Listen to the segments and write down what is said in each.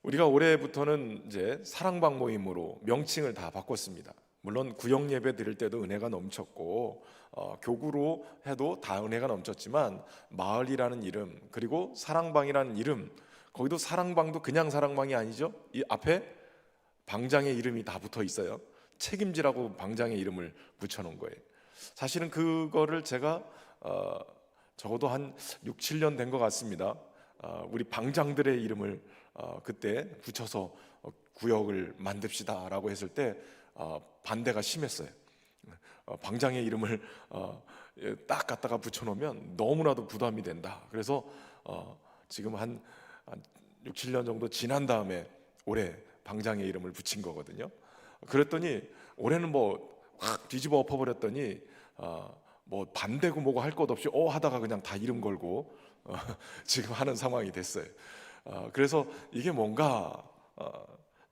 우리가 올해부터는 이제 사랑방 모임으로 명칭을 다 바꿨습니다. 물론 구역 예배 드릴 때도 은혜가 넘쳤고 교구로 해도 다 은혜가 넘쳤지만 마을이라는 이름 그리고 사랑방이라는 이름, 거기도 사랑방도 그냥 사랑방이 아니죠. 이 앞에 방장의 이름이 다 붙어 있어요. 책임지라고 방장의 이름을 붙여놓은 거예요. 사실은 그거를 제가 적어도 한 6, 7년 된 것 같습니다. 우리 방장들의 이름을 그때 붙여서 구역을 만듭시다라고 했을 때 반대가 심했어요. 방장의 이름을 딱 갖다가 붙여놓으면 너무나도 부담이 된다. 그래서 지금 한 6, 7년 정도 지난 다음에 올해 방장의 이름을 붙인 거거든요. 그랬더니 올해는 뭐 확 뒤집어 엎어버렸더니 뭐 반대고 뭐고 할 것 없이 하다가 그냥 다 이름 걸고 지금 하는 상황이 됐어요. 그래서 이게 뭔가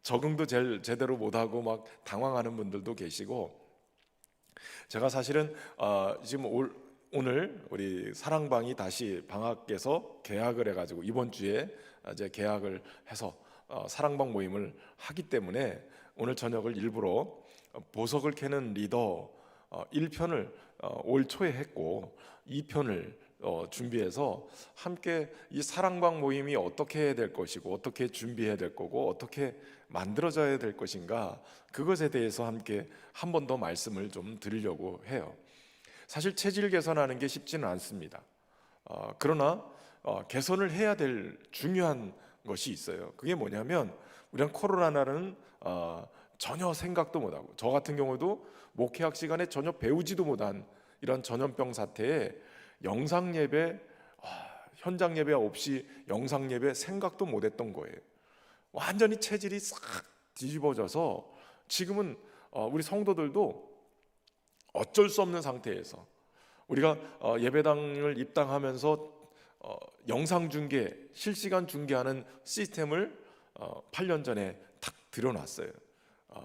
적응도 제대로 못하고 막 당황하는 분들도 계시고, 제가 사실은 지금 오늘 우리 사랑방이 다시 방학에서 개학을 해가지고 이번 주에 이제 개학을 해서 사랑방 모임을 하기 때문에 오늘 저녁을 일부러 보석을 캐는 리더 1편을 올 초에 했고 2편을 준비해서 함께 이 사랑방 모임이 어떻게 해야 될 것이고 어떻게 준비해야 될 거고 어떻게 만들어져야 될 것인가, 그것에 대해서 함께 한 번 더 말씀을 좀 드리려고 해요. 사실 체질 개선하는 게 쉽지는 않습니다. 그러나 개선을 해야 될 중요한 것이 있어요. 그게 뭐냐면 우리는 코로나라는 전혀 생각도 못하고, 저 같은 경우도 목회학 시간에 전혀 배우지도 못한 이런 전염병 사태에 영상 예배, 현장 예배 없이 영상 예배 생각도 못했던 거예요. 완전히 체질이 싹 뒤집어져서 지금은 우리 성도들도 어쩔 수 없는 상태에서, 우리가 예배당을 입당하면서 영상 중계, 실시간 중계하는 시스템을 8년 전에 딱 들여놨어요.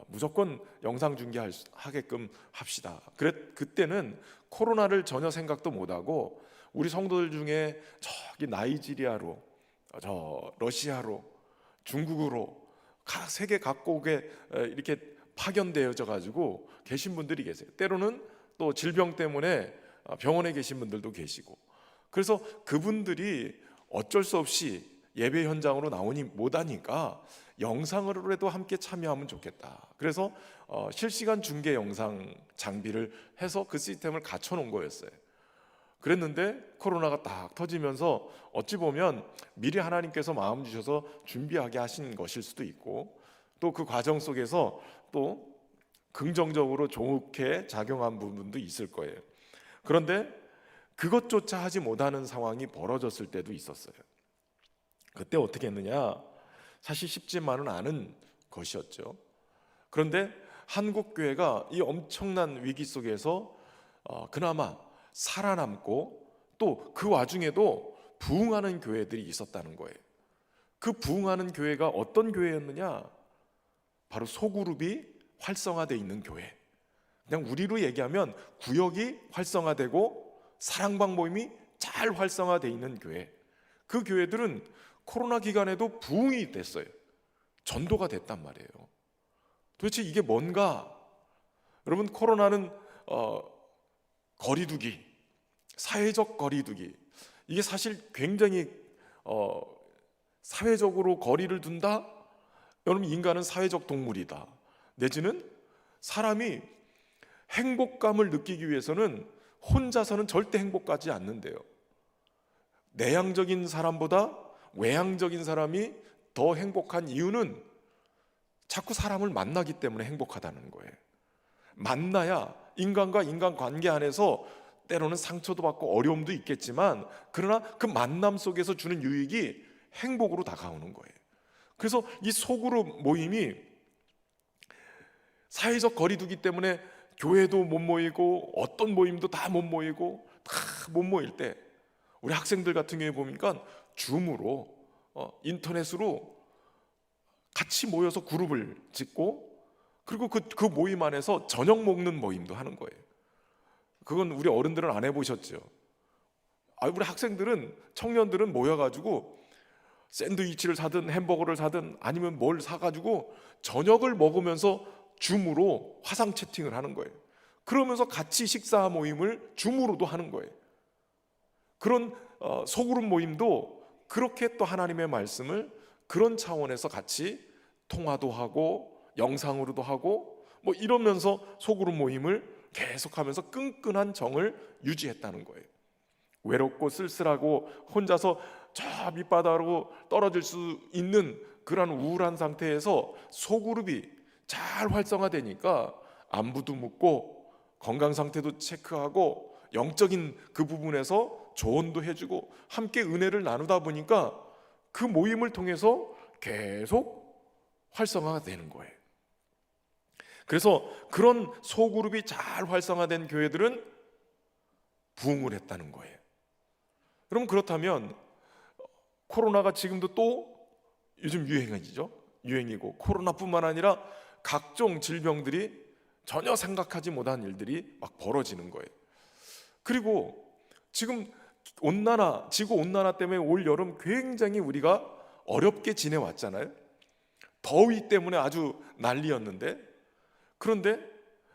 무조건 영상 중계하게끔 합시다. 그때는 코로나를 전혀 생각도 못하고 우리 성도들 중에 저기 나이지리아로, 저 러시아로, 중국으로 세계 각국에 이렇게 파견되어져 가지고 계신 분들이 계세요. 때로는 또 질병 때문에 병원에 계신 분들도 계시고, 그래서 그분들이 어쩔 수 없이 예배 현장으로 나오니 못하니까 영상으로라도 함께 참여하면 좋겠다. 그래서 실시간 중계 영상 장비를 해서 그 시스템을 갖춰 놓은 거였어요. 그랬는데 코로나가 딱 터지면서 어찌 보면 미리 하나님께서 마음 주셔서 준비하게 하신 것일 수도 있고, 또 그 과정 속에서 또 긍정적으로 좋게 작용한 부분도 있을 거예요. 그런데 그것조차 하지 못하는 상황이 벌어졌을 때도 있었어요. 그때 어떻게 했느냐? 사실 쉽지만은 않은 것이었죠. 그런데 한국 교회가 이 엄청난 위기 속에서 그나마 살아남고, 또 그 와중에도 부흥하는 교회들이 있었다는 거예요. 그 부흥하는 교회가 어떤 교회였느냐? 바로 소그룹이 활성화되어 있는 교회. 그냥 우리로 얘기하면 구역이 활성화되고 사랑방 모임이 잘 활성화되어 있는 교회. 그 교회들은 코로나 기간에도 부흥이 됐어요. 전도가 됐단 말이에요. 도대체 이게 뭔가? 여러분, 코로나는 거리두기, 사회적 거리두기, 이게 사실 굉장히 사회적으로 거리를 둔다? 여러분, 인간은 사회적 동물이다. 내지는 사람이 행복감을 느끼기 위해서는 혼자서는 절대 행복하지 않는데요. 내향적인 사람보다 외향적인 사람이 더 행복한 이유는 자꾸 사람을 만나기 때문에 행복하다는 거예요. 만나야 인간과 인간 관계 안에서 때로는 상처도 받고 어려움도 있겠지만, 그러나 그 만남 속에서 주는 유익이 행복으로 다가오는 거예요. 그래서 이 소그룹 모임이 사회적 거리두기 때문에 교회도 못 모이고 어떤 모임도 다 못 모이고 다 못 모일 때, 우리 학생들 같은 경우에 보니까 줌으로 인터넷으로 같이 모여서 그룹을 짓고, 그리고 그 모임 안에서 저녁 먹는 모임도 하는 거예요. 그건 우리 어른들은 안 해보셨죠? 우리 학생들은, 청년들은 모여가지고 샌드위치를 사든 햄버거를 사든 아니면 뭘 사가지고 저녁을 먹으면서 줌으로 화상 채팅을 하는 거예요. 그러면서 같이 식사 모임을 줌으로도 하는 거예요. 그런 소그룹 모임도 그렇게 또 하나님의 말씀을 그런 차원에서 같이 통화도 하고 영상으로도 하고 뭐 이러면서 소그룹 모임을 계속하면서 끈끈한 정을 유지했다는 거예요. 외롭고 쓸쓸하고 혼자서 저 밑바닥으로 떨어질 수 있는 그런 우울한 상태에서 소그룹이 잘 활성화되니까 안부도 묻고 건강 상태도 체크하고 영적인 그 부분에서 조언도 해주고 함께 은혜를 나누다 보니까 그 모임을 통해서 계속 활성화가 되는 거예요. 그래서 그런 소그룹이 잘 활성화된 교회들은 부흥을 했다는 거예요. 그럼 그렇다면 코로나가 지금도 또 요즘 유행이고 코로나뿐만 아니라 각종 질병들이 전혀 생각하지 못한 일들이 막 벌어지는 거예요. 그리고 지금 지구 온난화 때문에 올 여름 굉장히 우리가 어렵게 지내왔잖아요. 더위 때문에 아주 난리였는데, 그런데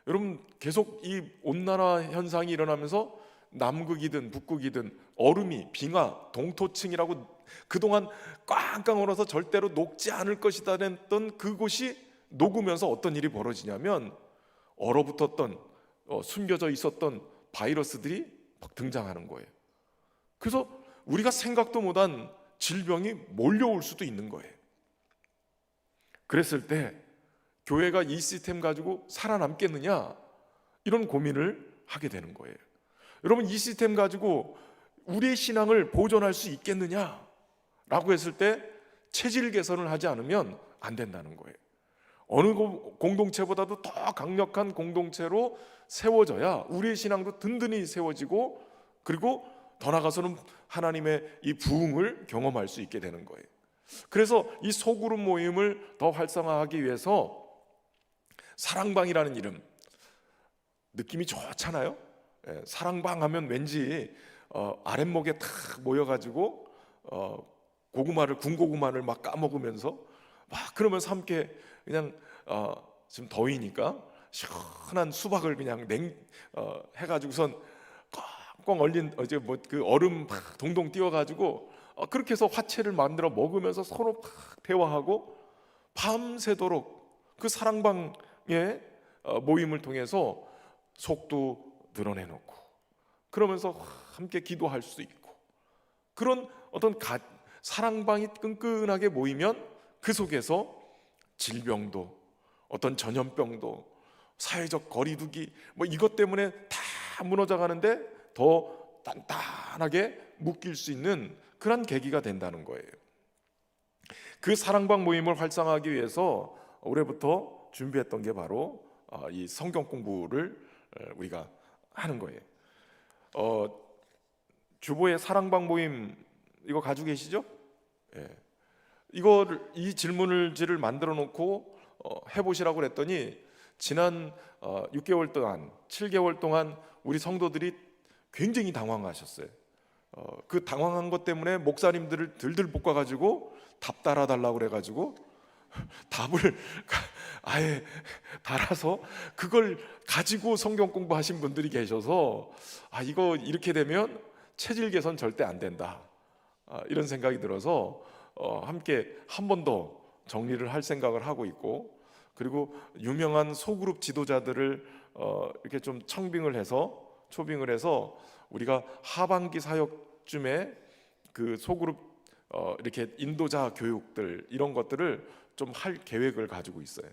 여러분 계속 이 온난화 현상이 일어나면서 남극이든 북극이든 얼음이 빙하, 동토층이라고 그동안 꽝꽝 얼어서 절대로 녹지 않을 것이다 했던 그곳이 녹으면서 어떤 일이 벌어지냐면 얼어붙었던 숨겨져 있었던 바이러스들이 막 등장하는 거예요. 그래서 우리가 생각도 못한 질병이 몰려올 수도 있는 거예요. 그랬을 때 교회가 이 시스템 가지고 살아남겠느냐, 이런 고민을 하게 되는 거예요. 여러분, 이 시스템 가지고 우리의 신앙을 보존할 수 있겠느냐 라고 했을 때 체질 개선을 하지 않으면 안 된다는 거예요. 어느 공동체보다도 더 강력한 공동체로 세워져야 우리의 신앙도 든든히 세워지고, 그리고 더 나아가서는 하나님의 이 부흥을 경험할 수 있게 되는 거예요. 그래서 이 소그룹 모임을 더 활성화하기 위해서 사랑방이라는 이름, 느낌이 좋잖아요. 사랑방 하면 왠지 아랫목에 탁 모여가지고 군고구마를 막 까먹으면서 막 그러면서 함께 그냥 지금 더위니까 시원한 수박을 그냥 해가지고선 꽁꽁 얼린 그 얼음 막 동동 띄워가지고 그렇게 해서 화채를 만들어 먹으면서 서로 막 대화하고 밤새도록 그 사랑방의 모임을 통해서 속도 드러내놓고 그러면서 함께 기도할 수 있고, 그런 어떤 사랑방이 끈끈하게 모이면 그 속에서 질병도 어떤 전염병도 사회적 거리두기 뭐 이것 때문에 다 무너져 가는데 더 단단하게 묶일 수 있는 그런 계기가 된다는 거예요. 그 사랑방 모임을 활성화하기 위해서 올해부터 준비했던 게 바로 이 성경 공부를 우리가 하는 거예요. 주보에 사랑방 모임 이거 가지고 계시죠? 예. 이 질문지를 만들어 놓고 해보시라고 그랬더니 지난 6개월 동안 7개월 동안 우리 성도들이 굉장히 당황하셨어요. 그 당황한 것 때문에 목사님들을 들들 볶아가지고 답 달아달라고 그래가지고 답을 아예 달아서 그걸 가지고 성경 공부하신 분들이 계셔서 이거 이렇게 되면 체질 개선 절대 안 된다, 이런 생각이 들어서 함께 한 번 더 정리를 할 생각을 하고 있고, 그리고 유명한 소그룹 지도자들을 이렇게 좀 초빙을 해서 우리가 하반기 사역쯤에 그 소그룹 이렇게 인도자 교육들 이런 것들을 좀 할 계획을 가지고 있어요.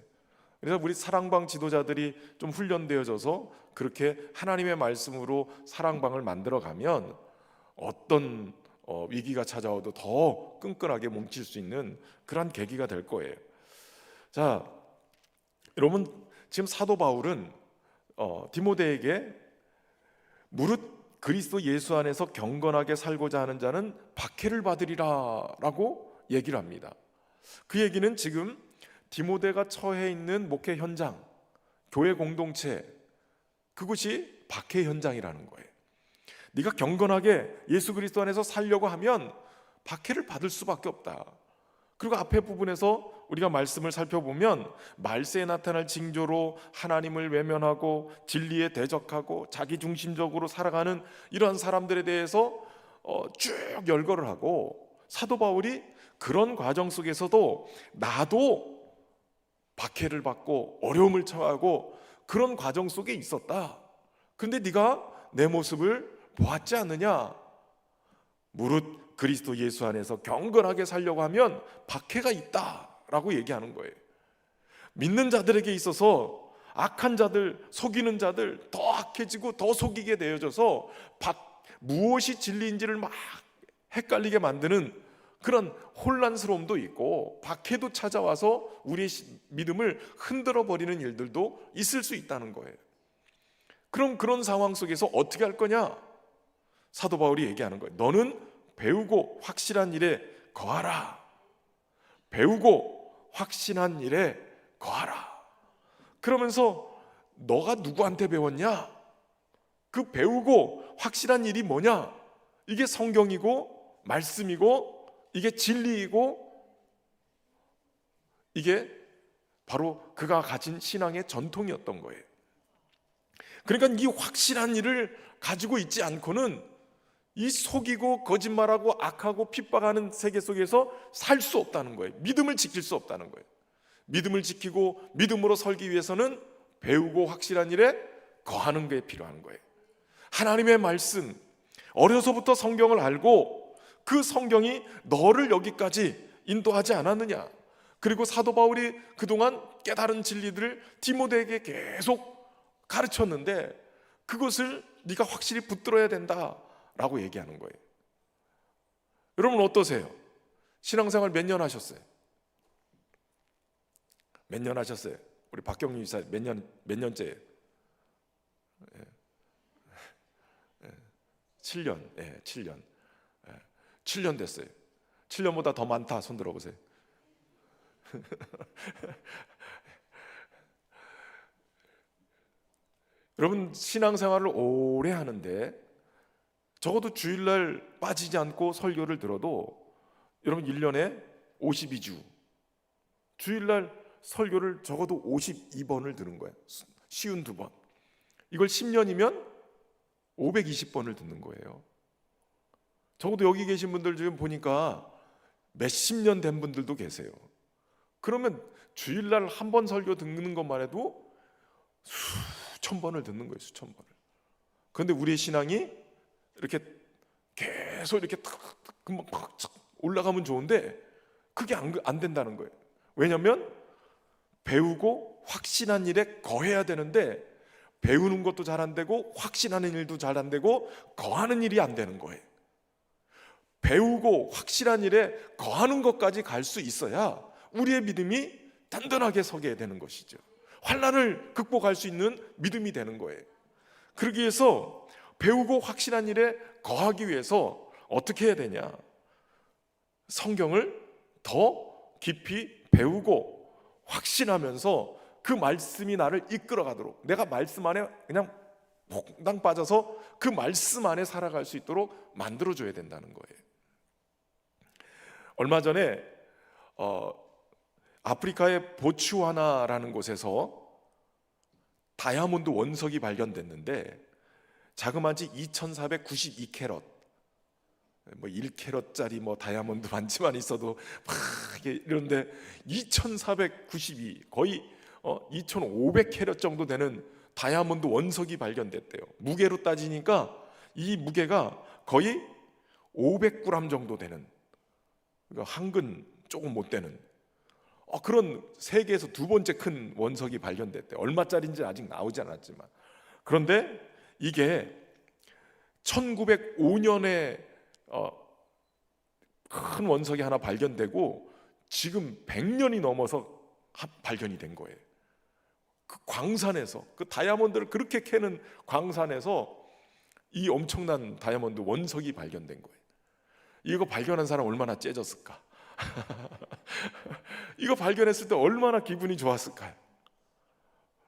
그래서 우리 사랑방 지도자들이 좀 훈련되어져서 그렇게 하나님의 말씀으로 사랑방을 만들어가면 어떤 위기가 찾아와도 더 끈끈하게 뭉칠 수 있는 그런 계기가 될 거예요. 자, 여러분, 지금 사도 바울은 디모데에게 무릇 그리스도 예수 안에서 경건하게 살고자 하는 자는 박해를 받으리라 라고 얘기를 합니다. 그 얘기는 지금 디모데가 처해 있는 목회 현장, 교회 공동체, 그것이 박해 현장이라는 거예요. 네가 경건하게 예수 그리스도 안에서 살려고 하면 박해를 받을 수밖에 없다. 그리고 앞에 부분에서 우리가 말씀을 살펴보면 말세에 나타날 징조로 하나님을 외면하고 진리에 대적하고 자기중심적으로 살아가는 이러한 사람들에 대해서 쭉 열거를 하고, 사도 바울이 그런 과정 속에서도 나도 박해를 받고 어려움을 처하고 그런 과정 속에 있었다. 근데 네가 내 모습을 보았지 않느냐? 무릇 그리스도 예수 안에서 경건하게 살려고 하면 박해가 있다라고 얘기하는 거예요. 믿는 자들에게 있어서 악한 자들, 속이는 자들 더 악해지고 더 속이게 되어져서 무엇이 진리인지를 막 헷갈리게 만드는 그런 혼란스러움도 있고, 박해도 찾아와서 우리의 믿음을 흔들어 버리는 일들도 있을 수 있다는 거예요. 그럼 그런 상황 속에서 어떻게 할 거냐? 사도 바울이 얘기하는 거예요. 너는 배우고 확실한 일에 거하라. 배우고 확신한 일에 거하라. 그러면서 너가 누구한테 배웠냐? 그 배우고 확실한 일이 뭐냐? 이게 성경이고 말씀이고 이게 진리이고 이게 바로 그가 가진 신앙의 전통이었던 거예요. 그러니까 이 확실한 일을 가지고 있지 않고는 이 속이고 거짓말하고 악하고 핍박하는 세계 속에서 살 수 없다는 거예요. 믿음을 지킬 수 없다는 거예요. 믿음을 지키고 믿음으로 살기 위해서는 배우고 확실한 일에 거하는 게 필요한 거예요. 하나님의 말씀, 어려서부터 성경을 알고 그 성경이 너를 여기까지 인도하지 않았느냐? 그리고 사도 바울이 그동안 깨달은 진리들을 디모데에게 계속 가르쳤는데 그것을 네가 확실히 붙들어야 된다라고 얘기하는 거예요. 여러분 어떠세요? 신앙생활 몇 년 하셨어요? 몇 년 하셨어요? 우리 박경림 이사 몇 년째예요? 7년. 예, 7년. 7년 됐어요. 7년보다 더 많다. 손 들어보세요. 여러분 신앙생활을 오래 하는데 적어도 주일날 빠지지 않고 설교를 들어도 여러분 1년에 52주 주일날 설교를 적어도 52번을 들은 거예요. 52번. 이걸 10년이면 520번을 듣는 거예요. 적어도 여기 계신 분들 지금 보니까 몇십 년 된 분들도 계세요. 그러면 주일날 한 번 설교 듣는 것만 해도 수천 번을 듣는 거예요. 수천 번을. 그런데 우리의 신앙이 이렇게 계속 이렇게 금방 올라가면 좋은데 그게 안 된다는 거예요. 왜냐하면 배우고 확신한 일에 거해야 되는데 배우는 것도 잘 안 되고 확신하는 일도 잘 안 되고 거하는 일이 안 되는 거예요. 배우고 확실한 일에 거하는 것까지 갈 수 있어야 우리의 믿음이 단단하게 서게 되는 것이죠. 환난을 극복할 수 있는 믿음이 되는 거예요. 그러기 위해서 배우고 확실한 일에 거하기 위해서 어떻게 해야 되냐? 성경을 더 깊이 배우고 확신하면서 그 말씀이 나를 이끌어가도록, 내가 말씀 안에 그냥 퐁당 빠져서 그 말씀 안에 살아갈 수 있도록 만들어줘야 된다는 거예요. 얼마 전에 아프리카의 보츠와나라는 곳에서 다이아몬드 원석이 발견됐는데 자그마치 2492캐럿, 뭐 1캐럿짜리 뭐 다이아몬드 반지만 있어도 막 이런데 2492, 거의 2500캐럿 정도 되는 다이아몬드 원석이 발견됐대요. 무게로 따지니까 이 무게가 거의 500g 정도 되는, 그러니까 한근 조금 못 되는 그런 세계에서 두 번째 큰 원석이 발견됐대요. 얼마짜리인지 아직 나오지 않았지만. 그런데 이게 1905년에 큰 원석이 하나 발견되고 지금 100년이 넘어서 발견이 된 거예요. 그 광산에서, 그 다이아몬드를 그렇게 캐는 광산에서 이 엄청난 다이아몬드 원석이 발견된 거예요. 이거 발견한 사람 얼마나 째졌을까? 이거 발견했을 때 얼마나 기분이 좋았을까요?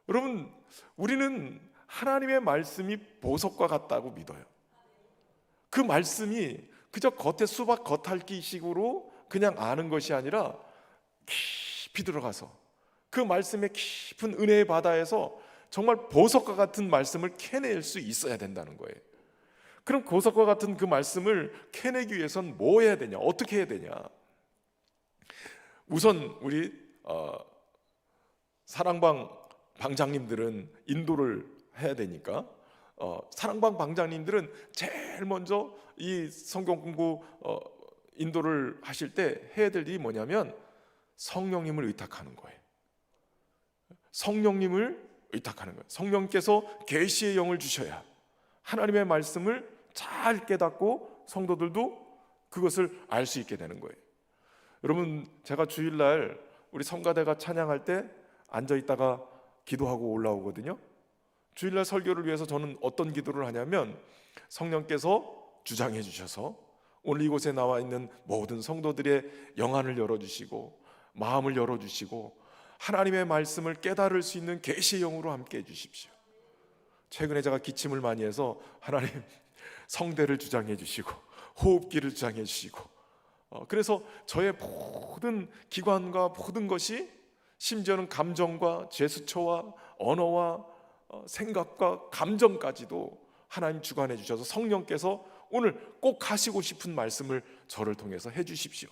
여러분, 우리는 하나님의 말씀이 보석과 같다고 믿어요. 그 말씀이 그저 겉에 수박 겉핥기식으로 그냥 아는 것이 아니라 깊이 들어가서 그 말씀의 깊은 은혜의 바다에서 정말 보석과 같은 말씀을 캐낼 수 있어야 된다는 거예요. 그럼 보석과 같은 그 말씀을 캐내기 위해선 뭐 해야 되냐? 어떻게 해야 되냐? 우선 우리 사랑방 방장님들은 인도를 해야 되니까 사랑방 방장님들은 제일 먼저 이 성경 공부 인도를 하실 때 해야 될 일이 뭐냐면 성령님을 의탁하는 거예요. 성령님을 의탁하는 거예요. 성령께서 계시의 영을 주셔야 하나님의 말씀을 잘 깨닫고 성도들도 그것을 알 수 있게 되는 거예요. 여러분, 제가 주일날 우리 성가대가 찬양할 때 앉아 있다가 기도하고 올라오거든요. 주일날 설교를 위해서 저는 어떤 기도를 하냐면 성령께서 주장해 주셔서 오늘 이곳에 나와 있는 모든 성도들의 영안을 열어주시고 마음을 열어주시고 하나님의 말씀을 깨달을 수 있는 계시의 영으로 함께 해주십시오. 최근에 제가 기침을 많이 해서 하나님 성대를 주장해 주시고 호흡기를 주장해 주시고 그래서 저의 모든 기관과 모든 것이 심지어는 감정과 제스처와 언어와 생각과 감정까지도 하나님 주관해 주셔서 성령께서 오늘 꼭 하시고 싶은 말씀을 저를 통해서 해 주십시오.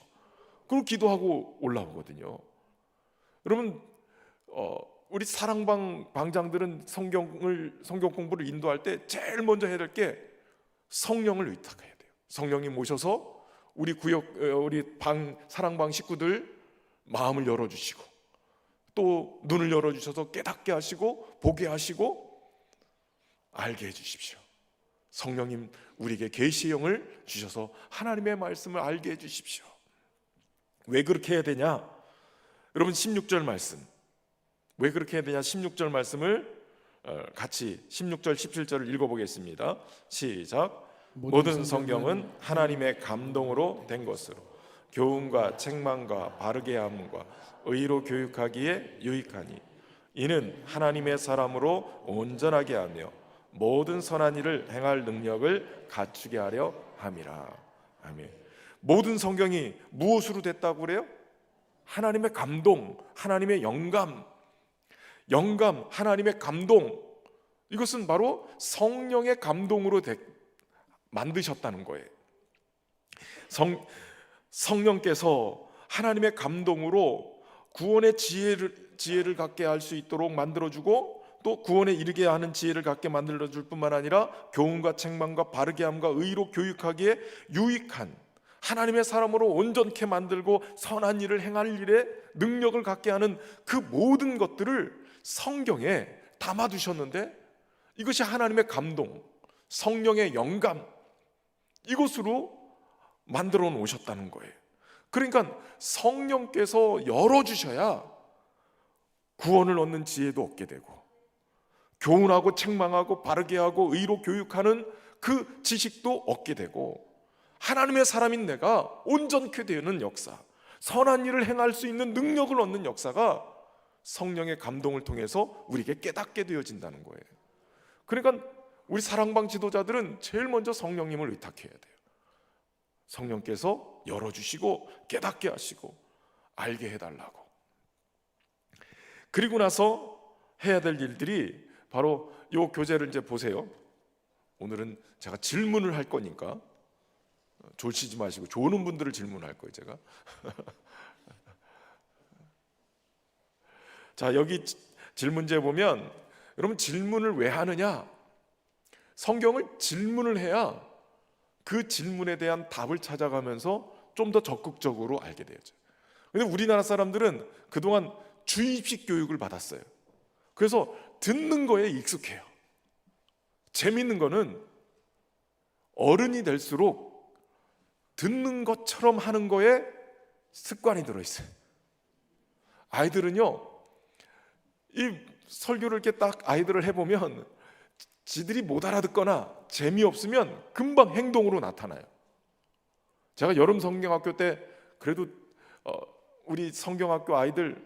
그리고 기도하고 올라오거든요. 여러분, 우리 사랑방 방장들은 성경 공부를 인도할 때 제일 먼저 해야 될 게 성령을 의탁해야 돼요. 성령님 모셔서 우리 사랑방 식구들 마음을 열어주시고 또 눈을 열어주셔서 깨닫게 하시고 보게 하시고 알게 해주십시오. 성령님 우리에게 계시의 영을 주셔서 하나님의 말씀을 알게 해주십시오. 왜 그렇게 해야 되냐? 여러분 16절 말씀 왜 그렇게 해야 되냐? 16절 말씀을 같이 16절 17절을 읽어보겠습니다. 시작. 모든 성경은 하나님의 감동으로 된 것으로 교훈과 책망과 바르게 함과 의로 교육하기에 유익하니 이는 하나님의 사람으로 온전하게 하며 모든 선한 일을 행할 능력을 갖추게 하려 함이라. 아멘. 모든 성경이 무엇으로 됐다고 그래요? 하나님의 감동, 하나님의 영감, 하나님의 감동. 이것은 바로 성령의 감동으로 만드셨다는 거예요. 성령께서 하나님의 감동으로 구원의 지혜를 갖게 할 수 있도록 만들어주고 또 구원에 이르게 하는 지혜를 갖게 만들어줄 뿐만 아니라 교훈과 책망과 바르게 함과 의로 교육하기에 유익한 하나님의 사람으로 온전케 만들고 선한 일을 행할 일에 능력을 갖게 하는 그 모든 것들을 성경에 담아두셨는데 이것이 하나님의 감동, 성령의 영감, 이것으로 만들어 놓으셨다는 거예요. 그러니까 성령께서 열어주셔야 구원을 얻는 지혜도 얻게 되고 교훈하고 책망하고 바르게 하고 의로 교육하는 그 지식도 얻게 되고 하나님의 사람인 내가 온전케 되는 역사, 선한 일을 행할 수 있는 능력을 얻는 역사가 성령의 감동을 통해서 우리에게 깨닫게 되어진다는 거예요. 그러니까 우리 사랑방 지도자들은 제일 먼저 성령님을 의탁해야 돼요. 성령께서 열어주시고 깨닫게 하시고 알게 해달라고. 그리고 나서 해야 될 일들이 바로 이 교재를 이제 보세요. 오늘은 제가 질문을 할 거니까 졸시지 마시고 조는 분들을 질문할 거예요 제가. 자, 여기 질문지에 보면 여러분 질문을 왜 하느냐? 성경을 질문을 해야 그 질문에 대한 답을 찾아가면서 좀 더 적극적으로 알게 되죠. 근데 우리나라 사람들은 그동안 주입식 교육을 받았어요. 그래서 듣는 거에 익숙해요. 재밌는 거는 어른이 될수록 듣는 것처럼 하는 거에 습관이 들어있어요. 아이들은요, 이 설교를 이렇게 딱 아이들을 해보면 지들이 못 알아듣거나 재미없으면 금방 행동으로 나타나요. 제가 여름 성경학교 때 그래도 우리 성경학교 아이들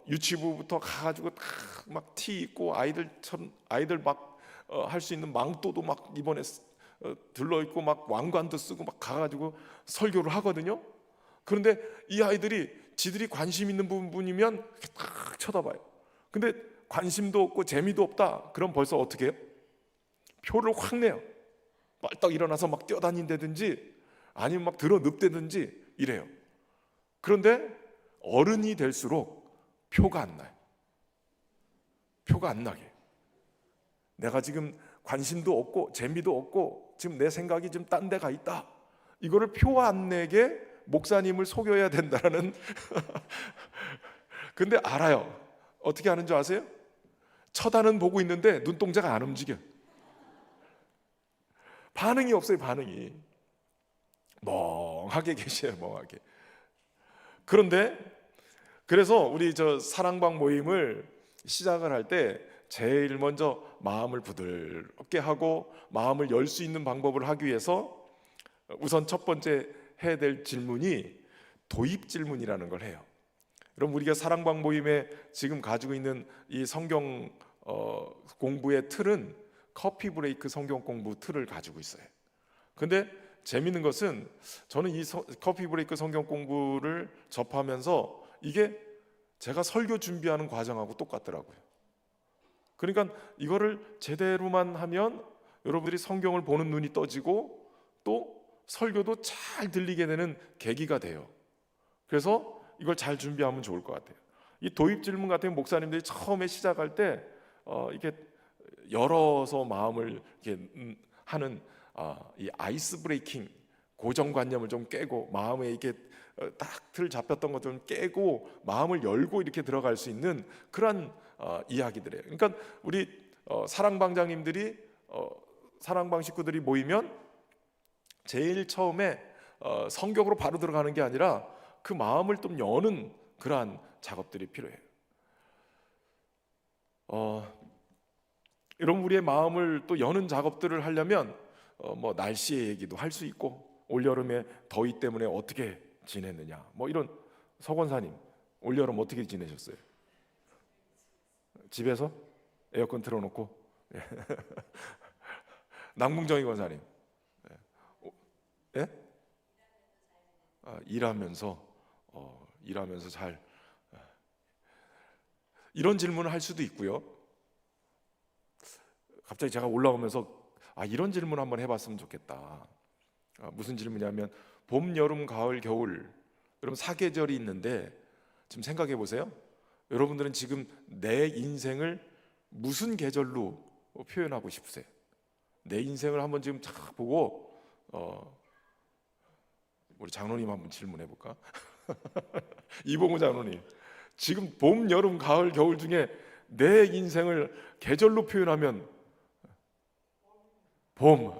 유치부부터 가가지고 막 티 입고 아이들 막 할 수 있는 망토도 막 이번에 들러 있고 막 왕관도 쓰고 막 가가지고 설교를 하거든요. 그런데 이 아이들이 지들이 관심 있는 부분이면 이렇게 딱 쳐다봐요. 근데 관심도 없고 재미도 없다. 그럼 벌써 어떻게 해요? 표를 확 내요. 빨딱 일어나서 막 뛰어다닌다든지 아니면 막 들어 눕다든지 이래요. 그런데 어른이 될수록 표가 안 나요. 표가 안 나게. 내가 지금 관심도 없고 재미도 없고 지금 내 생각이 좀 딴 데가 있다. 이거를 표 안 내게 목사님을 속여야 된다는 근데 알아요. 어떻게 하는 줄 아세요? 쳐다는 보고 있는데 눈동자가 안 움직여. 반응이 없어요. 반응이 멍하게 계셔요. 멍하게. 그런데 그래서 우리 저 사랑방 모임을 시작을 할 때 제일 먼저 마음을 부드럽게 하고 마음을 열 수 있는 방법을 하기 위해서 우선 첫 번째 해야 될 질문이 도입 질문이라는 걸 해요. 그럼 우리가 사랑방 모임에 지금 가지고 있는 이 성경 공부의 틀은 커피 브레이크 성경 공부 틀을 가지고 있어요. 근데 재밌는 것은 저는 이 커피 브레이크 성경 공부를 접하면서 이게 제가 설교 준비하는 과정하고 똑같더라고요. 그러니까 이거를 제대로만 하면 여러분들이 성경을 보는 눈이 떠지고 또 설교도 잘 들리게 되는 계기가 돼요. 그래서 이걸 잘 준비하면 좋을 것 같아요. 이 도입 질문 같은 목사님들이 처음에 시작할 때 이렇게 열어서 마음을 이렇게 하는 이 아이스 브레이킹 고정관념을 좀 깨고 마음에 이렇게 딱 틀 잡혔던 것 좀 깨고 마음을 열고 이렇게 들어갈 수 있는 그런 이야기들이에요. 그러니까 우리 사랑방장님들이 사랑방 식구들이 모이면 제일 처음에 성경으로 바로 들어가는 게 아니라 그 마음을 좀 여는 그러한 작업들이 필요해요. 이런 우리의 마음을 또 여는 작업들을 하려면 뭐 날씨의 얘기도 할 수 있고 올여름에 더위 때문에 어떻게 지냈느냐 뭐 이런 서권사님 올여름 어떻게 지내셨어요? 집에서 에어컨 틀어놓고 남궁정희 권사님 예? 일하면서 잘 이런 질문을 할 수도 있고요. 갑자기 제가 올라오면서 이런 질문 한번 해봤으면 좋겠다. 무슨 질문이냐면 봄, 여름, 가을, 겨울 여러분 사계절이 있는데 지금 생각해 보세요. 여러분들은 지금 내 인생을 무슨 계절로 표현하고 싶으세요? 내 인생을 한번 지금 쫙 보고 우리 장로님 한번 질문해 볼까? 이봉우 장로님 지금 봄, 여름, 가을, 겨울 중에 내 인생을 계절로 표현하면 봄.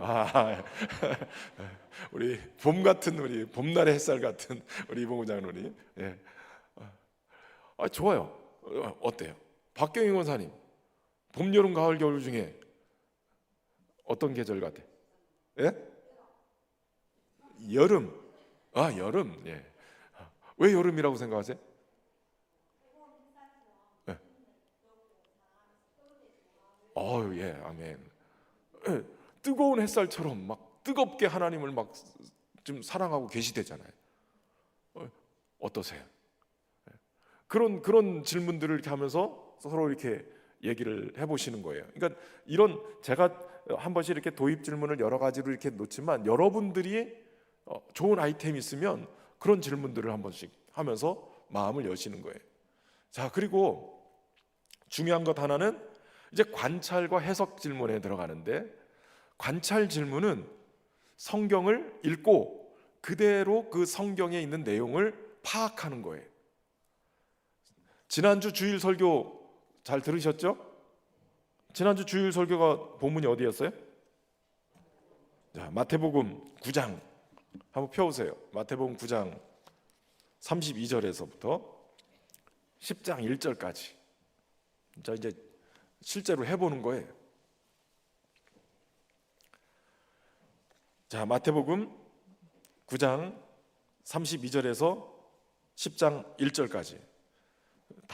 우리 봄 같은 우리 봄날의 햇살 같은 우리 이봉우 장로님. 예. 좋아요. 어때요? 박경희 원사님 봄, 여름, 가을, 겨울 중에 어떤 계절 같아? 예? 여름. 여름. 예. 왜 여름이라고 생각하세요? 예. 예, 아멘. 예, 뜨거운 햇살처럼 막 뜨겁게 하나님을 막 좀 사랑하고 계시대잖아요. 어떠세요? 그런 질문들을 이렇게 하면서 서로 이렇게 얘기를 해보시는 거예요. 그러니까 이런 제가 한 번씩 이렇게 도입 질문을 여러 가지로 이렇게 놓지만 여러분들이 좋은 아이템이 있으면 그런 질문들을 한 번씩 하면서 마음을 여시는 거예요. 자, 그리고 중요한 것 하나는 이제 관찰과 해석 질문에 들어가는데 관찰 질문은 성경을 읽고 그대로 그 성경에 있는 내용을 파악하는 거예요. 지난주 주일 설교 잘 들으셨죠? 지난주 주일 설교가 본문이 어디였어요? 자, 마태복음 9장 한번 펴보세요. 마태복음 9장 32절에서부터 10장 1절까지. 자, 이제 실제로 해보는 거예요. 자, 마태복음 9장 32절에서 10장 1절까지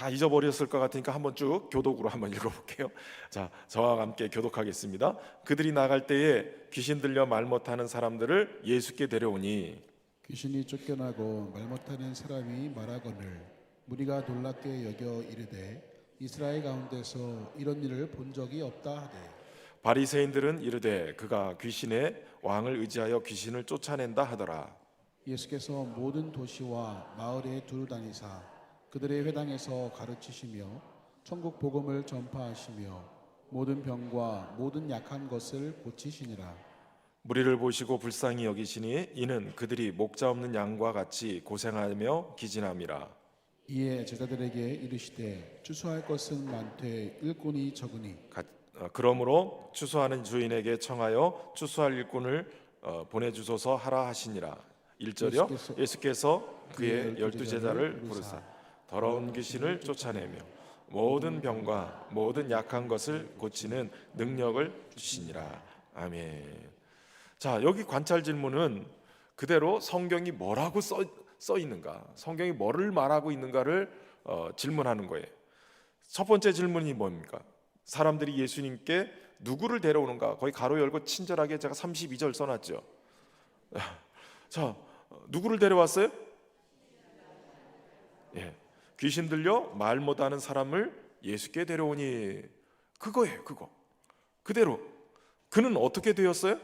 다 잊어버렸을 것 같으니까 한번 쭉 교독으로 한번 읽어볼게요. 자, 저와 함께 교독하겠습니다. 그들이 나갈 때에 귀신 들려 말 못하는 사람들을 예수께 데려오니 귀신이 쫓겨나고 말 못하는 사람이 말하거늘 무리가 놀랍게 여겨 이르되 이스라엘 가운데서 이런 일을 본 적이 없다 하되 바리새인들은 이르되 그가 귀신의 왕을 의지하여 귀신을 쫓아낸다 하더라. 예수께서 모든 도시와 마을에 두루 다니사 그들의 회당에서 가르치시며 천국 복음을 전파하시며 모든 병과 모든 약한 것을 고치시니라. 무리를 보시고 불쌍히 여기시니 이는 그들이 목자 없는 양과 같이 고생하며 기진함이라. 이에 제자들에게 이르시되 추수할 것은 많되 일꾼이 적으니 그러므로 추수하는 주인에게 청하여 추수할 일꾼을 보내주소서 하라 하시니라. 1절이요. 예수께서 그의 12제자를 부르사 더러운 귀신을 쫓아내며 모든 병과 모든 약한 것을 고치는 능력을 주시니라. 아멘. 자, 여기 관찰 질문은 그대로 성경이 뭐라고 써 있는가, 성경이 뭐를 말하고 있는가를 질문하는 거예요. 첫 번째 질문이 뭡니까? 사람들이 예수님께 누구를 데려오는가? 거기 가로 열고 친절하게 제가 32절 써놨죠. 자, 누구를 데려왔어요? 예, 귀신 들려 말 못하는 사람을 예수께 데려오니 그거예요. 그거 그대로. 그는 어떻게 되었어요?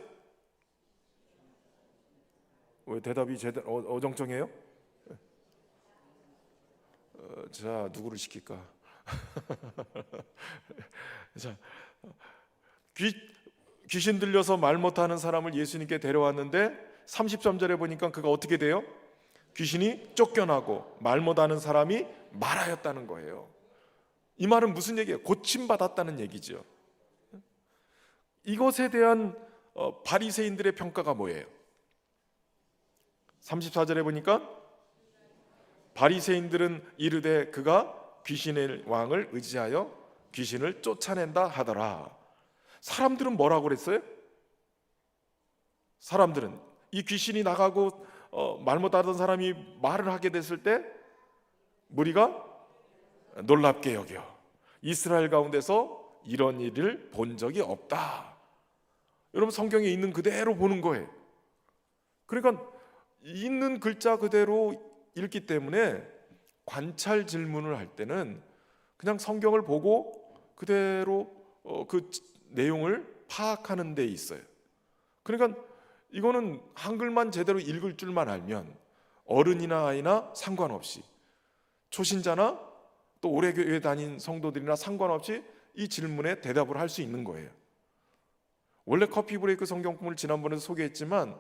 왜 대답이 어정쩡해요? 자, 누구를 시킬까? 자, 귀신 들려서 말 못하는 사람을 예수님께 데려왔는데 33절에 보니까 그가 어떻게 돼요? 귀신이 쫓겨나고 말 못하는 사람이 말하였다는 거예요. 이 말은 무슨 얘기예요? 고침받았다는 얘기죠. 이것에 대한 바리새인들의 평가가 뭐예요? 34절에 보니까 바리새인들은 이르되 그가 귀신의 왕을 의지하여 귀신을 쫓아낸다 하더라. 사람들은 뭐라고 그랬어요? 사람들은 이 귀신이 나가고 말 못하던 사람이 말을 하게 됐을 때 무리가 놀랍게 여겨 이스라엘 가운데서 이런 일을 본 적이 없다. 여러분, 성경에 있는 그대로 보는 거예요. 그러니까 있는 글자 그대로 읽기 때문에 관찰 질문을 할 때는 그냥 성경을 보고 그대로 그 내용을 파악하는 데 있어요. 그러니까 이거는 한글만 제대로 읽을 줄만 알면 어른이나 아이나 상관없이, 초신자나 또 오래 교회 다닌 성도들이나 상관없이 이 질문에 대답을 할 수 있는 거예요. 원래 커피 브레이크 성경공부를 지난번에도 소개했지만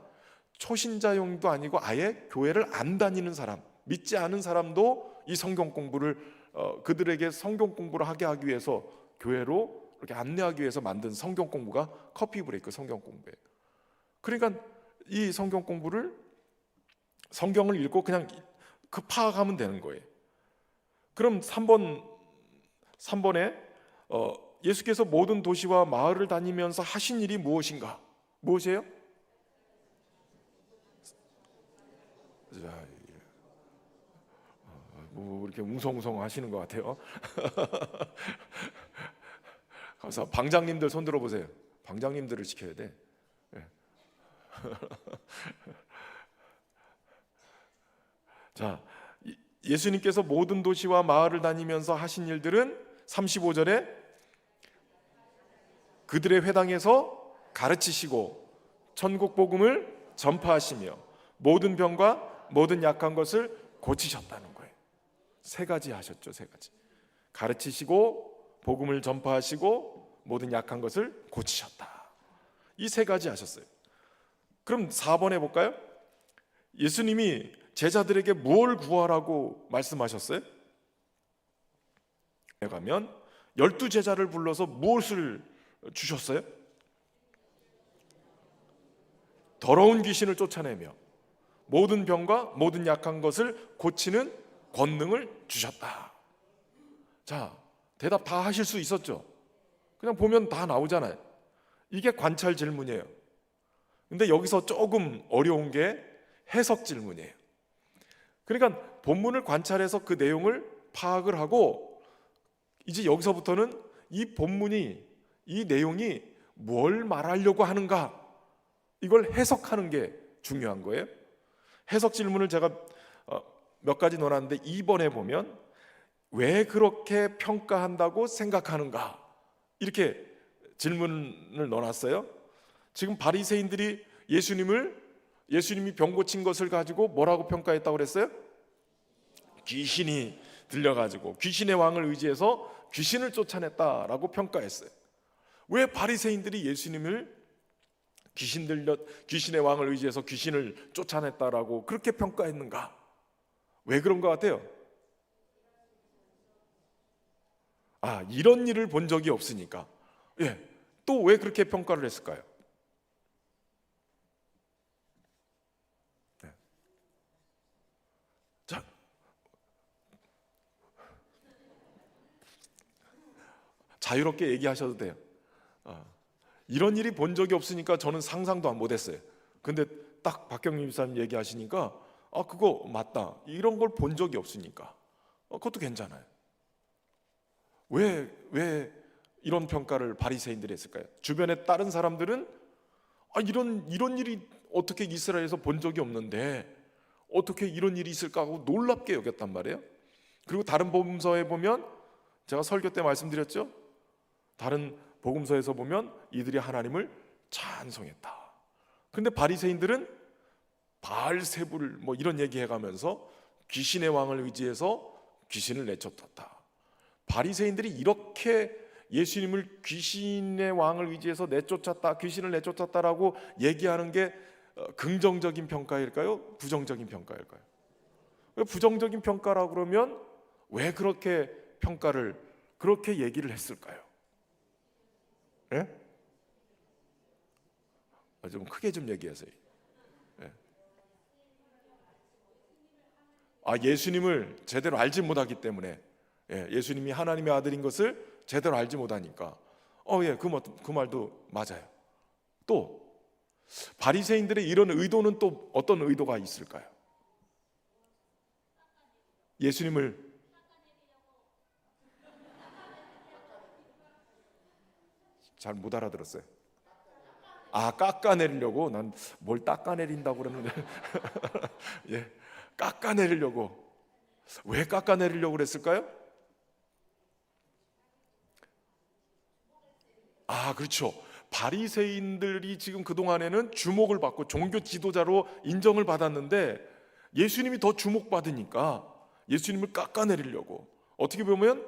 초신자용도 아니고 아예 교회를 안 다니는 사람, 믿지 않은 사람도 이 성경 공부를 그들에게 성경 공부를 하게 하기 위해서 교회로 이렇게 안내하기 위해서 만든 성경 공부가 커피 브레이크 성경 공부예요. 그러니까 이 성경 공부를 성경을 읽고 그냥 그 파악하면 되는 거예요. 그럼 3번에 예수께서 모든 도시와 마을을 다니면서 하신 일이 무엇인가? 무엇이에요? 뭐 이렇게 웅성웅성 하시는 것 같아요. 가서 방장님들 손 들어보세요. 방장님들을 지켜야 돼. 자, 예수님께서 모든 도시와 마을을 다니면서 하신 일들은 35절에 그들의 회당에서 가르치시고 천국 복음을 전파하시며 모든 병과 모든 약한 것을 고치셨다는 거예요. 세 가지 하셨죠. 세 가지. 가르치시고 복음을 전파하시고 모든 약한 것을 고치셨다. 이 세 가지 하셨어요. 그럼 4번에 볼까요? 예수님이 제자들에게 무엇을 구하라고 말씀하셨어요? 가면 12제자를 불러서 무엇을 주셨어요? 더러운 귀신을 쫓아내며 모든 병과 모든 약한 것을 고치는 권능을 주셨다. 자, 대답 다 하실 수 있었죠? 그냥 보면 다 나오잖아요. 이게 관찰 질문이에요. 근데 여기서 조금 어려운 게 해석 질문이에요. 그러니까 본문을 관찰해서 그 내용을 파악을 하고 이제 여기서부터는 이 본문이, 이 내용이 뭘 말하려고 하는가, 이걸 해석하는 게 중요한 거예요. 해석 질문을 제가 몇 가지 넣어놨는데 2번에 보면 왜 그렇게 평가한다고 생각하는가, 이렇게 질문을 넣어놨어요. 지금 바리새인들이 예수님이 병 고친 것을 가지고 뭐라고 평가했다고 그랬어요? 귀신이 들려가지고 귀신의 왕을 의지해서 귀신을 쫓아냈다라고 평가했어요. 왜 바리새인들이 예수님을 귀신의 왕을 의지해서 귀신을 쫓아냈다라고 그렇게 평가했는가? 왜 그런 것 같아요? 이런 일을 본 적이 없으니까. 또 왜 그렇게 평가를 했을까요? 자, 자유롭게 얘기하셔도 돼요. 이런 일이 본 적이 없으니까 저는 상상도 못했어요. 근데 딱 박경림 집사님 얘기하시니까 그거 맞다. 이런 걸 본 적이 없으니까 그것도 괜찮아요. 왜 이런 평가를 바리새인들이 했을까요? 주변에 다른 사람들은 이런 일이 어떻게 이스라엘에서 본 적이 없는데 어떻게 이런 일이 있을까 하고 놀랍게 여겼단 말이에요. 그리고 다른 복음서에 보면, 제가 설교 때 말씀드렸죠, 다른 복음서에서 보면 이들이 하나님을 찬송했다. 그런데 바리새인들은 바알세불 이런 얘기해가면서 귀신의 왕을 의지해서 귀신을 내쫓았다. 바리새인들이 이렇게 예수님을 귀신의 왕을 의지해서 내쫓았다, 귀신을 내쫓았다라고 얘기하는 게 긍정적인 평가일까요? 부정적인 평가일까요? 부정적인 평가라고 그러면 왜 그렇게 평가를, 그렇게 얘기를 했을까요? 예? 좀 크게 좀 얘기하세요. 예. 예수님을 제대로 알지 못하기 때문에, 예수님이 하나님의 아들인 것을 제대로 알지 못하니까. 그 말도 맞아요. 또 바리새인들의 이런 의도는 또 어떤 의도가 있을까요? 예수님을 잘 못 알아들었어요. 깎아내리려고. 난 뭘 닦아내린다고 그러는데 깎아내리려고. 왜 깎아내리려고 그랬을까요? 그렇죠. 바리새인들이 지금 그동안에는 주목을 받고 종교 지도자로 인정을 받았는데 예수님이 더 주목받으니까 예수님을 깎아내리려고, 어떻게 보면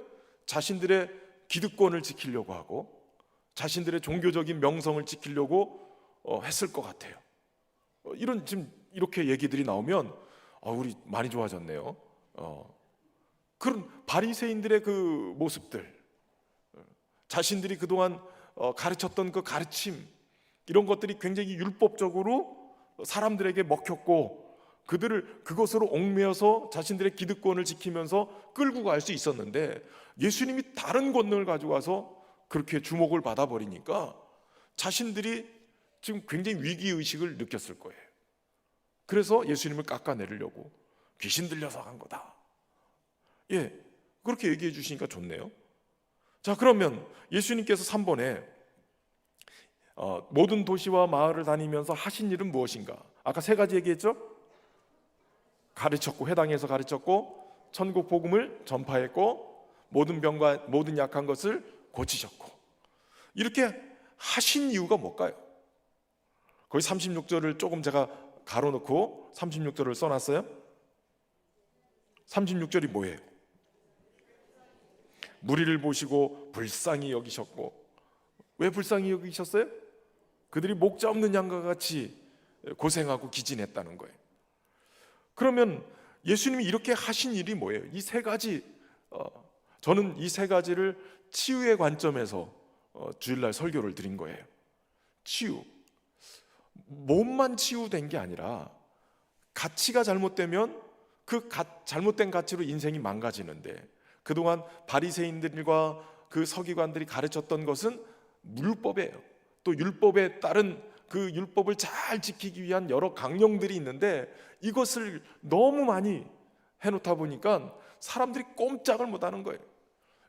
자신들의 기득권을 지키려고 하고 자신들의 종교적인 명성을 지키려고 했을 것 같아요. 지금 이렇게 얘기들이 나오면 우리 많이 좋아졌네요. 그런 바리새인들의 그 모습들, 자신들이 그동안 가르쳤던 그 가르침, 이런 것들이 굉장히 율법적으로 사람들에게 먹혔고 그것으로 얽매여서 자신들의 기득권을 지키면서 끌고 갈 수 있었는데 예수님이 다른 권능을 가지고 와서 그렇게 주목을 받아버리니까 자신들이 지금 굉장히 위기의식을 느꼈을 거예요. 그래서 예수님을 깎아내리려고 귀신 들려서 한 거다. 그렇게 얘기해 주시니까 좋네요. 자, 그러면 예수님께서 3번에 모든 도시와 마을을 다니면서 하신 일은 무엇인가? 아까 3가지 얘기했죠? 가르쳤고, 회당에서 가르쳤고, 천국 복음을 전파했고, 모든 병과 모든 약한 것을 고치셨고. 이렇게 하신 이유가 뭘까요? 거기 36절을 조금 제가 가로놓고 36절을 써놨어요. 36절이 뭐예요? 무리를 보시고 불쌍히 여기셨고. 왜 불쌍히 여기셨어요? 그들이 목자 없는 양과 같이 고생하고 기진했다는 거예요. 그러면 예수님이 이렇게 하신 일이 뭐예요? 이 3가지, 저는 이 3가지를 치유의 관점에서 주일날 설교를 드린 거예요. 치유, 몸만 치유된 게 아니라 가치가 잘못되면 그 잘못된 가치로 인생이 망가지는데, 그동안 바리새인들과 그 서기관들이 가르쳤던 것은 율법이에요. 또 율법에 따른 그 율법을 잘 지키기 위한 여러 강령들이 있는데 이것을 너무 많이 해놓다 보니까 사람들이 꼼짝을 못하는 거예요.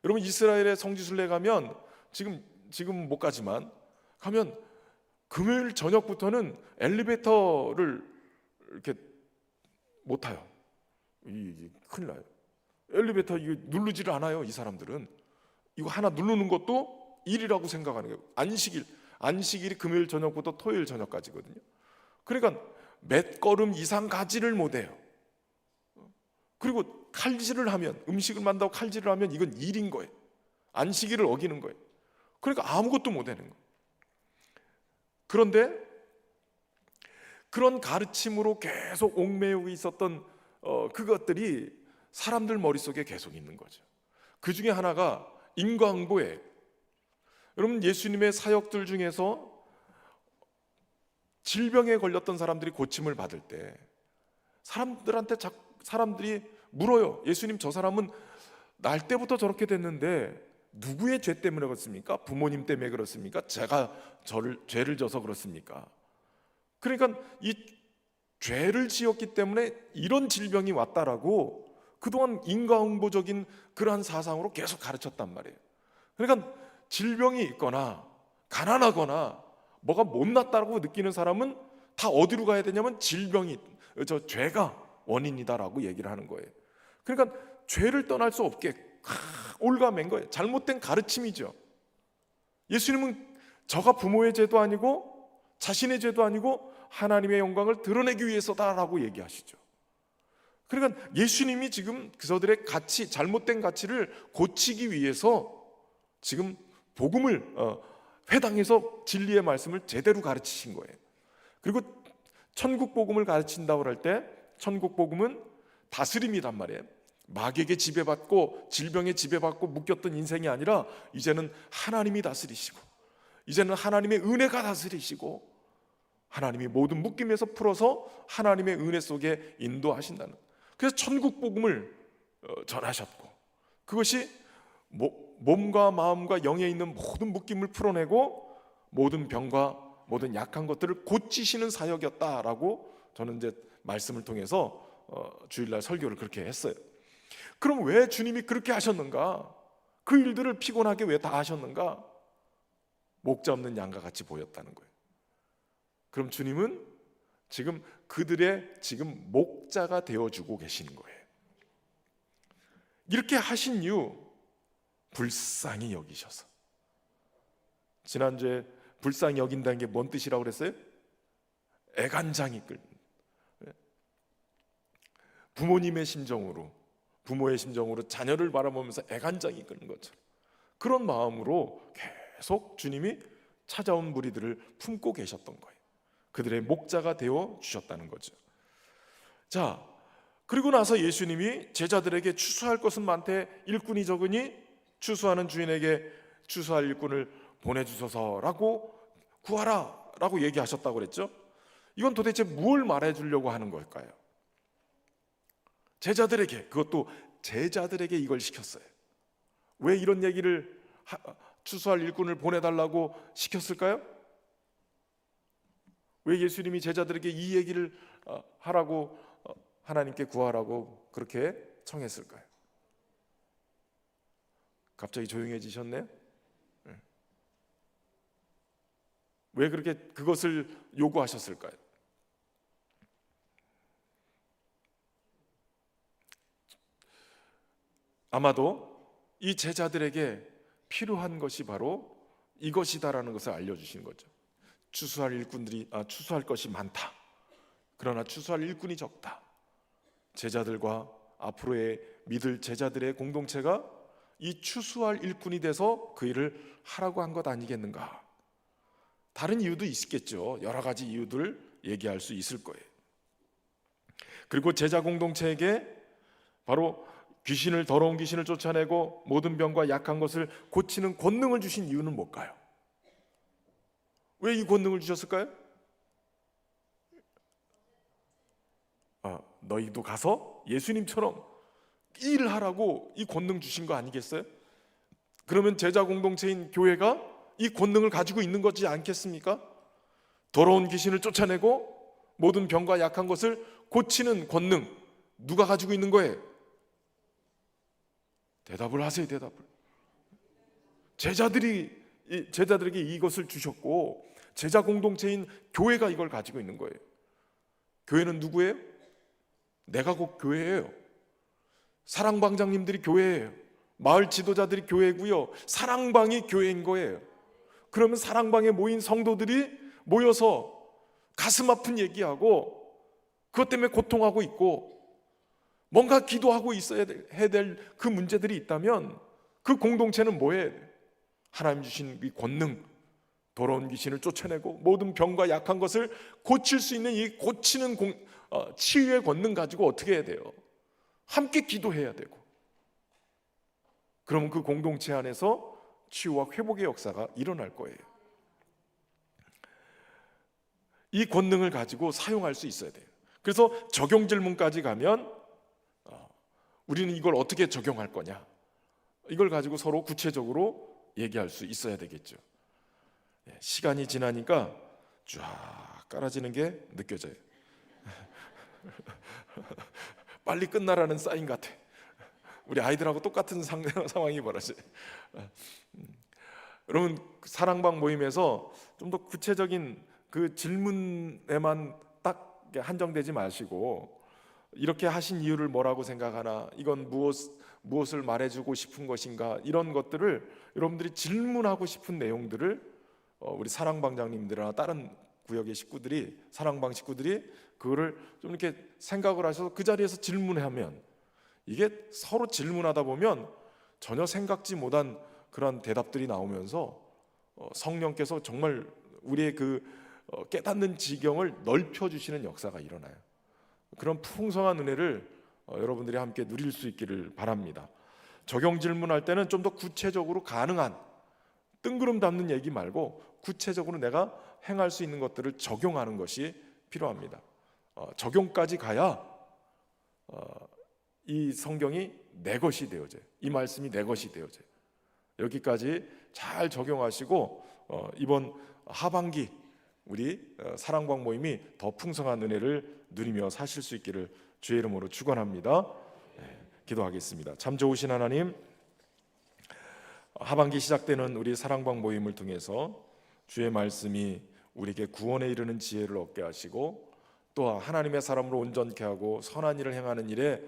여러분 이스라엘의 성지순례 가면 지금 못 가지만 가면 금요일 저녁부터는 엘리베이터를 이렇게 못 타요. 큰일 나요. 엘리베이터 이거 누르지를 않아요. 이 사람들은 이거 하나 누르는 것도 일이라고 생각하는 거예요. 안식일이 금요일 저녁부터 토요일 저녁까지거든요. 그러니까 몇 걸음 이상 가지를 못해요. 그리고 칼질을 하면, 음식을 만든다고 칼질을 하면 이건 일인 거예요. 안식일을 어기는 거예요. 그러니까 아무것도 못 하는 거예요. 그런데 그런 가르침으로 계속 옥매이고 있었던 그것들이 사람들 머릿속에 계속 있는 거죠. 그 중에 하나가 인과응보예요. 여러분 예수님의 사역들 중에서 질병에 걸렸던 사람들이 고침을 받을 때 사람들이 물어요. 예수님, 저 사람은 날 때부터 저렇게 됐는데 누구의 죄 때문에 그렇습니까? 부모님 때문에 그렇습니까? 제가 죄를 져서 그렇습니까? 그러니까 이 죄를 지었기 때문에 이런 질병이 왔다라고 그동안 인과응보적인 그러한 사상으로 계속 가르쳤단 말이에요. 그러니까 질병이 있거나 가난하거나 뭐가 못났다고 느끼는 사람은 다 어디로 가야 되냐면 죄가 원인이다라고 얘기를 하는 거예요. 그러니까 죄를 떠날 수 없게 올가맨 거예요. 잘못된 가르침이죠. 예수님은 저가 부모의 죄도 아니고 자신의 죄도 아니고 하나님의 영광을 드러내기 위해서다라고 얘기하시죠. 그러니까 예수님이 지금 그들의 잘못된 가치를 고치기 위해서 지금 복음을 회당에서 진리의 말씀을 제대로 가르치신 거예요. 그리고 천국 복음을 가르친다고 할 때 천국 복음은 다스림이란 말이에요. 마귀에게 지배받고 질병에 지배받고 묶였던 인생이 아니라 이제는 하나님이 다스리시고 이제는 하나님의 은혜가 다스리시고 하나님이 모든 묶임에서 풀어서 하나님의 은혜 속에 인도하신다는, 그래서 천국 복음을 전하셨고 그것이 몸과 마음과 영에 있는 모든 묶임을 풀어내고 모든 병과 모든 약한 것들을 고치시는 사역이었다라고 저는 이제 말씀을 통해서 주일날 설교를 그렇게 했어요. 그럼 왜 주님이 그렇게 하셨는가? 그 일들을 피곤하게 왜 다 하셨는가? 목자 없는 양과 같이 보였다는 거예요. 그럼 주님은 지금 그들의 지금 목자가 되어주고 계시는 거예요. 이렇게 하신 이유, 불쌍히 여기셔서. 지난주에 불쌍히 여긴다는 게 뭔 뜻이라고 그랬어요? 애간장이 끓는, 부모의 심정으로 자녀를 바라보면서 애간장이 끓는 것처럼 그런 마음으로 계속 주님이 찾아온 무리들을 품고 계셨던 거예요. 그들의 목자가 되어 주셨다는 거죠. 자, 그리고 나서 예수님이 제자들에게 추수할 것은 많되 일꾼이 적으니 추수하는 주인에게 추수할 일꾼을 보내주소서라고 구하라 라고 얘기하셨다고 그랬죠. 이건 도대체 뭘 말해주려고 하는 걸까요? 제자들에게, 그것도 제자들에게 이걸 시켰어요. 왜 이런 얘기를 추수할 일꾼을 보내달라고 시켰을까요? 왜 예수님이 제자들에게 이 얘기를 하라고 하나님께 구하라고 그렇게 청했을까요? 갑자기 조용해지셨네요. 왜 그렇게 그것을 요구하셨을까요? 아마도 이 제자들에게 필요한 것이 바로 이것이다라는 것을 알려주시는 거죠. 추수할 것이 많다. 그러나 추수할 일꾼이 적다. 제자들과 앞으로의 믿을 제자들의 공동체가 이 추수할 일꾼이 돼서 그 일을 하라고 한 것 아니겠는가? 다른 이유도 있겠죠. 여러 가지 이유들을 얘기할 수 있을 거예요. 그리고 제자 공동체에게 바로 더러운 귀신을 쫓아내고 모든 병과 약한 것을 고치는 권능을 주신 이유는 뭘까요? 왜 이 권능을 주셨을까요? 너희도 가서 예수님처럼 일을 하라고 이 권능 주신 거 아니겠어요? 그러면 제자 공동체인 교회가 이 권능을 가지고 있는 거지 않겠습니까? 더러운 귀신을 쫓아내고 모든 병과 약한 것을 고치는 권능 누가 가지고 있는 거예요? 대답을 하세요. 대답을. 제자들에게 이것을 주셨고 제자 공동체인 교회가 이걸 가지고 있는 거예요. 교회는 누구예요? 내가 곧 교회예요. 사랑방장님들이 교회예요. 마을 지도자들이 교회고요. 사랑방이 교회인 거예요. 그러면 사랑방에 모인 성도들이 모여서 가슴 아픈 얘기하고 그것 때문에 고통하고 있고 뭔가 기도하고 해야 될 그 문제들이 있다면 그 공동체는 뭐 해야 돼요? 하나님 주신 이 권능, 더러운 귀신을 쫓아내고 모든 병과 약한 것을 고칠 수 있는 이 고치는 치유의 권능 가지고 어떻게 해야 돼요? 함께 기도해야 되고, 그러면 그 공동체 안에서 치유와 회복의 역사가 일어날 거예요. 이 권능을 가지고 사용할 수 있어야 돼요. 그래서 적용 질문까지 가면 우리는 이걸 어떻게 적용할 거냐, 이걸 가지고 서로 구체적으로 얘기할 수 있어야 되겠죠. 시간이 지나니까 쫙 깔아지는 게 느껴져요. 빨리 끝나라는 사인 같아. 우리 아이들하고 똑같은 상황이 벌어져요. 여러분, 사랑방 모임에서 좀 더 구체적인 그 질문에만 딱 한정되지 마시고, 이렇게 하신 이유를 뭐라고 생각하나, 이건 무엇을 말해주고 싶은 것인가, 이런 것들을 여러분들이 질문하고 싶은 내용들을 우리 사랑방장님들이나 다른 구역의 식구들이, 사랑방 식구들이 그거를 좀 이렇게 생각을 하셔서 그 자리에서 질문하면, 이게 서로 질문하다 보면 전혀 생각지 못한 그런 대답들이 나오면서 성령께서 정말 우리의 그 깨닫는 지경을 넓혀주시는 역사가 일어나요. 그런 풍성한 은혜를 여러분들이 함께 누릴 수 있기를 바랍니다. 적용 질문할 때는 좀 더 구체적으로 가능한, 뜬구름 잡는 얘기 말고 구체적으로 내가 행할 수 있는 것들을 적용하는 것이 필요합니다. 적용까지 가야 이 성경이 내 것이 되어져요. 이 말씀이 내 것이 되어져요. 여기까지 잘 적용하시고 이번 하반기 우리 사랑방 모임이 더 풍성한 은혜를 누리며 사실 수 있기를 주의 이름으로 축원합니다. 기도하겠습니다. 참 좋으신 하나님, 하반기 시작되는 우리 사랑방 모임을 통해서 주의 말씀이 우리에게 구원에 이르는 지혜를 얻게 하시고, 또 하나님의 사람으로 온전케 하고 선한 일을 행하는 일에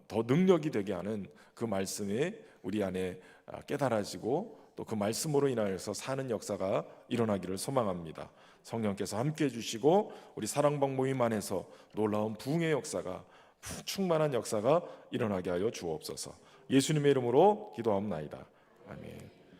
더 능력이 되게 하는 그 말씀이 우리 안에 깨달아지고, 또 그 말씀으로 인하여서 사는 역사가 일어나기를 소망합니다. 성령께서 함께해 주시고 우리 사랑방 모임 안에서 놀라운 부흥의 역사가, 충만한 역사가 일어나게 하여 주옵소서. 예수님의 이름으로 기도하옵나이다. 아멘.